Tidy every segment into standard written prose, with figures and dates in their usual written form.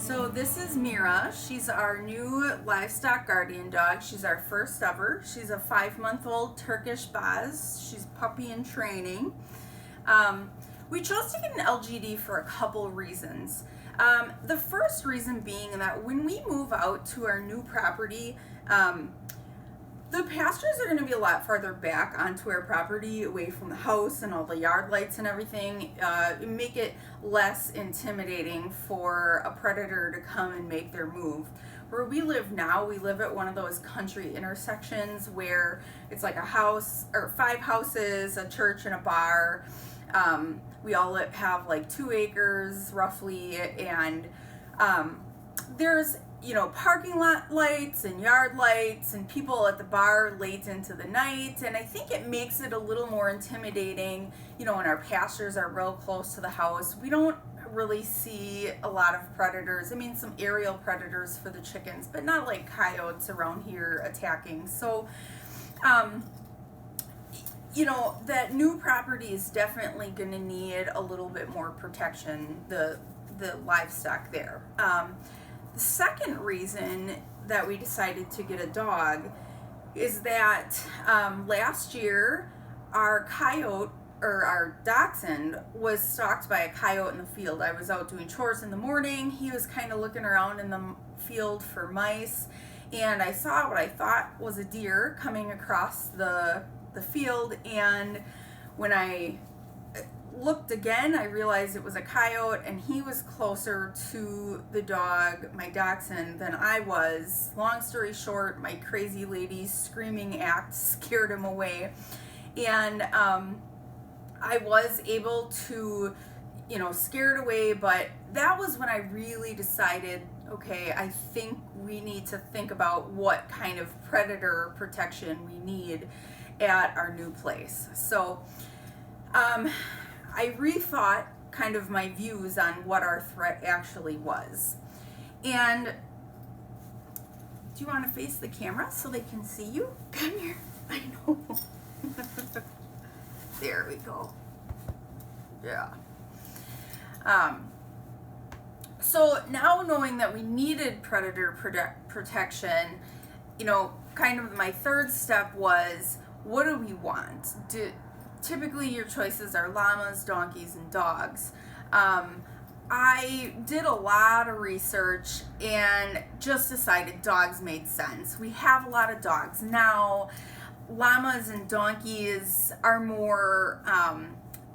So this is Mira. She's our new livestock guardian dog. She's our first ever. She's a 5-month-old Turkish Baz. She's puppy in training. We chose to get an LGD for a couple reasons. The first reason being that when we move out to our new property, the pastures are going to be a lot farther back onto our property, away from the house and all the yard lights and everything. Make it less intimidating for a predator to come and make their move. Where we live now, we live at one of those country intersections where it's like a house or 5 houses, a church, and a bar. We all have like 2 acres roughly, and there's parking lot lights and yard lights and people at the bar late into the night, and I think it makes it a little more intimidating. When our pastures are real close to the house, we don't really see a lot of predators. I mean, some aerial predators for the chickens, but not like coyotes around here attacking. So that new property is definitely going to need a little bit more protection, the livestock there. The second reason that we decided to get a dog is that last year our coyote, or our dachshund, was stalked by a coyote in the field. I was out doing chores in the morning. He was kind of looking around in the field for mice, and I saw what I thought was a deer coming across the field, and when I looked again, I realized it was a coyote, and he was closer to the dog, my dachshund, than I was. Long story short, my crazy lady's screaming act scared him away, and I was able to scare it away. But that was when I really decided, okay, I think we need to think about what kind of predator protection we need at our new place. So I rethought kind of my views on what our threat actually was. And do you want to face the camera so they can see you? Come here. I know. There we go. Yeah. So now, knowing that we needed predator protection, kind of my third step was, what do we want? Typically your choices are llamas, donkeys, and dogs. I did a lot of research and just decided dogs made sense. We have a lot of dogs now. Llamas and donkeys are more,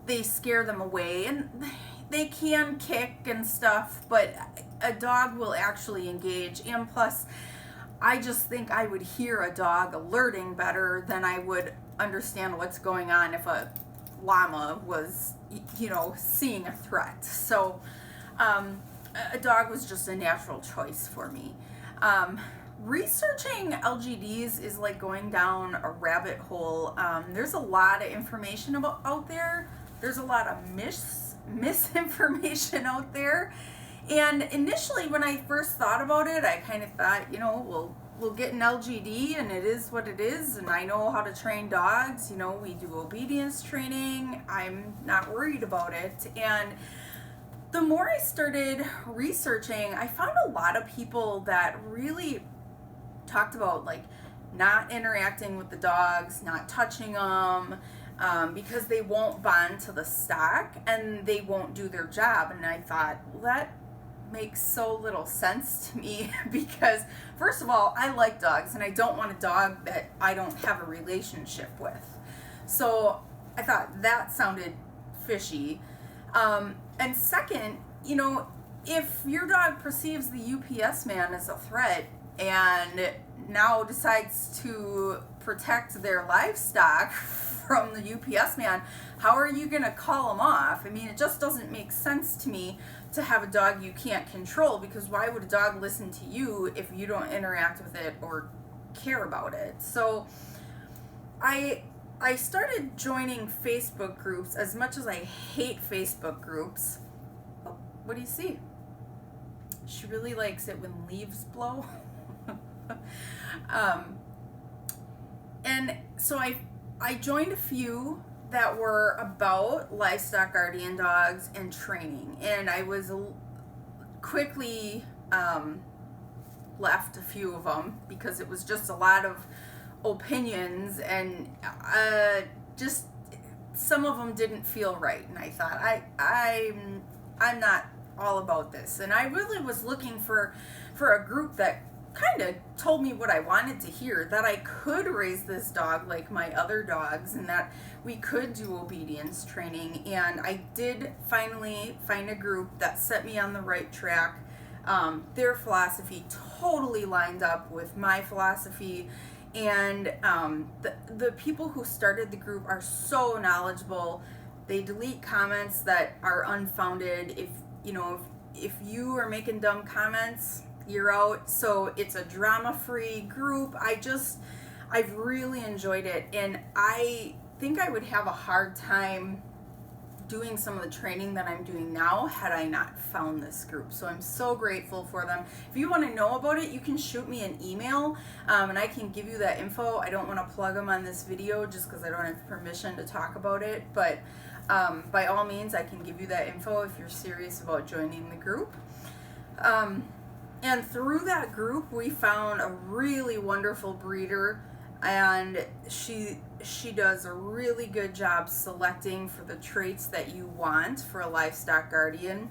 they scare them away, and they can kick and stuff, but a dog will actually engage. And plus, I just think I would hear a dog alerting better than I would understand what's going on if a llama was, seeing a threat. So a dog was just a natural choice for me. Researching LGDs is like going down a rabbit hole. There's a lot of information out there. There's a lot of misinformation out there. And initially, when I first thought about it, I kind of thought, we'll get an LGD, and it is what it is, and I know how to train dogs. We do obedience training. I'm not worried about it. And the more I started researching, I found a lot of people that really talked about like not interacting with the dogs, not touching them, because they won't bond to the stock and they won't do their job. And I thought, well, that makes so little sense to me, because first of all, I like dogs, and I don't want a dog that I don't have a relationship with. So I thought that sounded fishy. And second, if your dog perceives the UPS man as a threat and now decides to protect their livestock from the UPS man, how are you going to call him off? I mean, it just doesn't make sense to me to have a dog you can't control, because why would a dog listen to you if you don't interact with it or care about it? So I started joining Facebook groups. As much as I hate Facebook groups, oh, what do you see? She really likes it when leaves blow. And so I joined a few that were about livestock guardian dogs and training, and I was quickly left a few of them because it was just a lot of opinions, and just some of them didn't feel right, and I thought I'm not all about this, and I really was looking for a group that kind of told me what I wanted to hear, that I could raise this dog like my other dogs, and that we could do obedience training. And I did finally find a group that set me on the right track. Their philosophy totally lined up with my philosophy, and the people who started the group are so knowledgeable. They delete comments that are unfounded. If you are making dumb comments, you're out. So it's a drama-free group. I've really enjoyed it, and I think I would have a hard time doing some of the training that I'm doing now had I not found this group. So I'm so grateful for them. If you want to know about it, you can shoot me an email, and I can give you that info. I don't want to plug them on this video just because I don't have permission to talk about it, but by all means, I can give you that info if you're serious about joining the group. And through that group, we found a really wonderful breeder, and she does a really good job selecting for the traits that you want for a livestock guardian.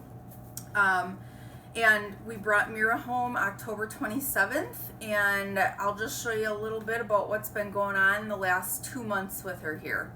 And we brought Mira home October 27th, and I'll just show you a little bit about what's been going on the last 2 months with her here.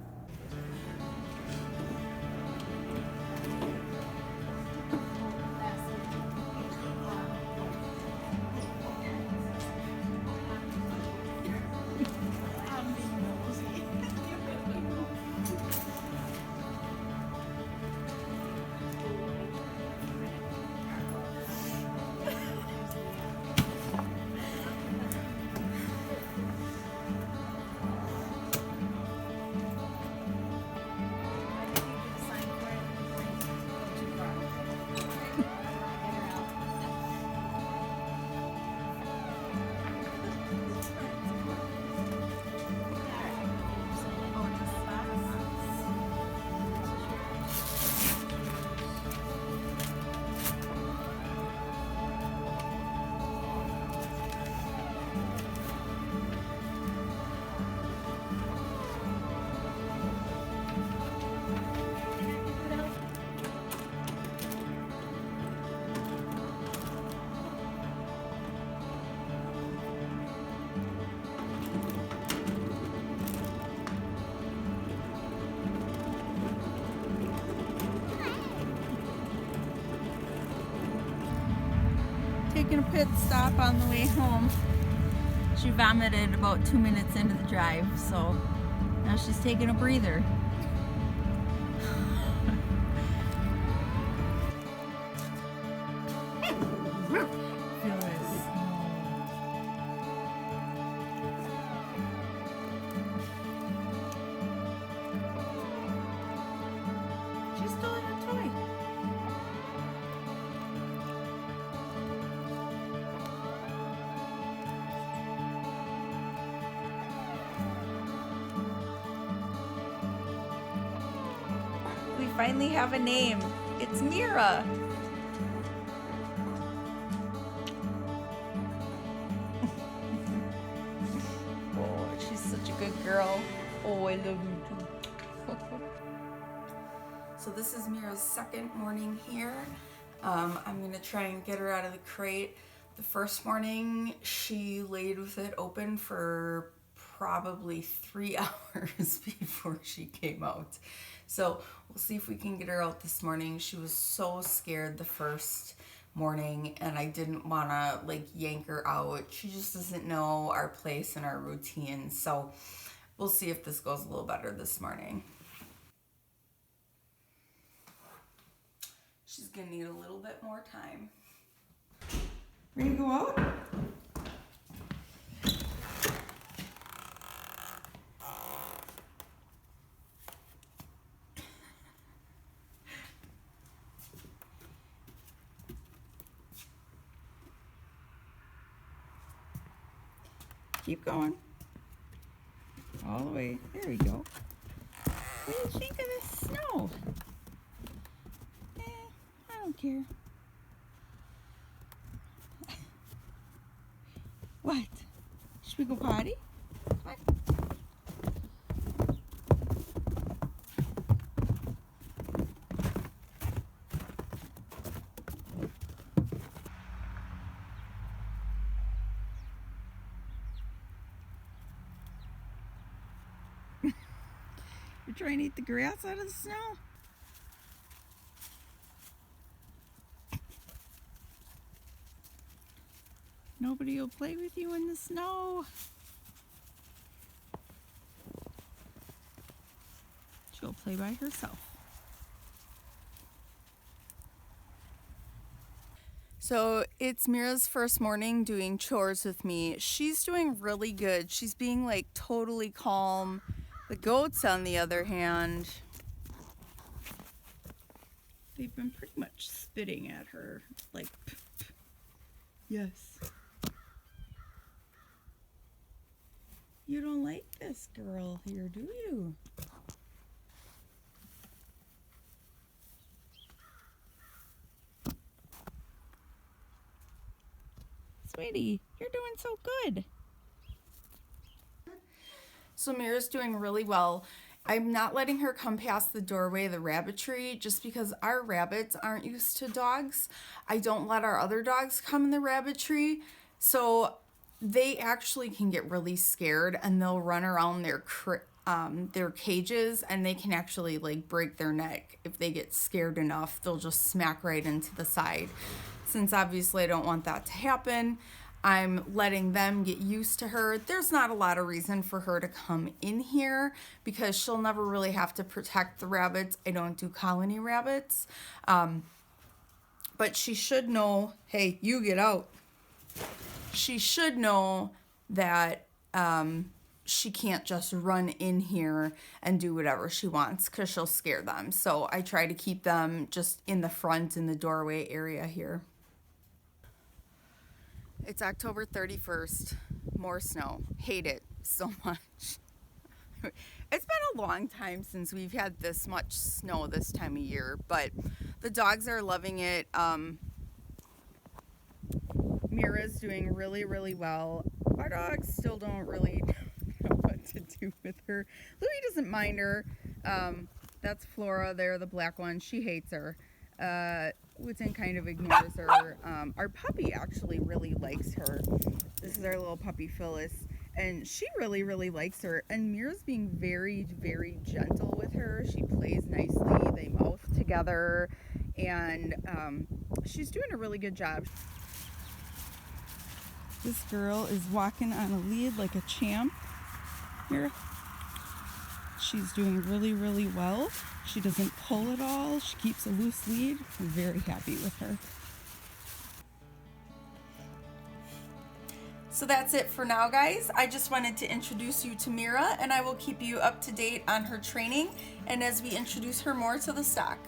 Taking a pit stop on the way home. She vomited about 2 minutes into the drive, so now she's taking a breather. She's still in her toy. We finally have a name. It's Mira. Oh, she's such a good girl. Oh, I love you too. So this is Mira's second morning here. I'm gonna try and get her out of the crate. The first morning she laid with it open for probably 3 hours before she came out. So we'll see if we can get her out this morning. She was so scared the first morning, and I didn't want to like yank her out. She just doesn't know our place and our routine. So we'll see if this goes a little better this morning. She's gonna need a little bit more time. Ready to go out? Keep going. All the way. There we go. What do you think of this snow? I don't care. What? Should we go potty? Come on. You're trying to eat the grass out of the snow? Nobody will play with you in the snow. She'll play by herself. So it's Mira's first morning doing chores with me. She's doing really good. She's being like totally calm. The goats, on the other hand, they've been pretty much spitting at her. Like, yes. You don't like this girl here, do you? Sweetie, you're doing so good. So Mira's doing really well. I'm not letting her come past the doorway of the rabbitry just because our rabbits aren't used to dogs. I don't let our other dogs come in the rabbitry, so they actually can get really scared and they'll run around their cages, and they can actually like break their neck if they get scared enough. They'll just smack right into the side. Since obviously I don't want that to happen, I'm letting them get used to her. There's not a lot of reason for her to come in here because she'll never really have to protect the rabbits. I don't do colony rabbits. But she should know, hey, you get out. She should know that she can't just run in here and do whatever she wants because she'll scare them. So I try to keep them just in the front in the doorway area here. It's October 31st. More snow. Hate it so much. It's been a long time since we've had this much snow this time of year, but the dogs are loving it. Mira's doing really, really well. Our dogs still don't really know what to do with her. Louie doesn't mind her. That's Flora there, the black one. She hates her. Wooten kind of ignores her. Our puppy actually really likes her. This is our little puppy Phyllis, and she really, really likes her. And Mira's being very, very gentle with her. She plays nicely. They mouth together, and she's doing a really good job. This girl is walking on a lead like a champ. Mira. She's doing really, really well. She doesn't pull at all. She keeps a loose lead. I'm very happy with her. So that's it for now, guys. I just wanted to introduce you to Mira, and I will keep you up to date on her training and as we introduce her more to the stock.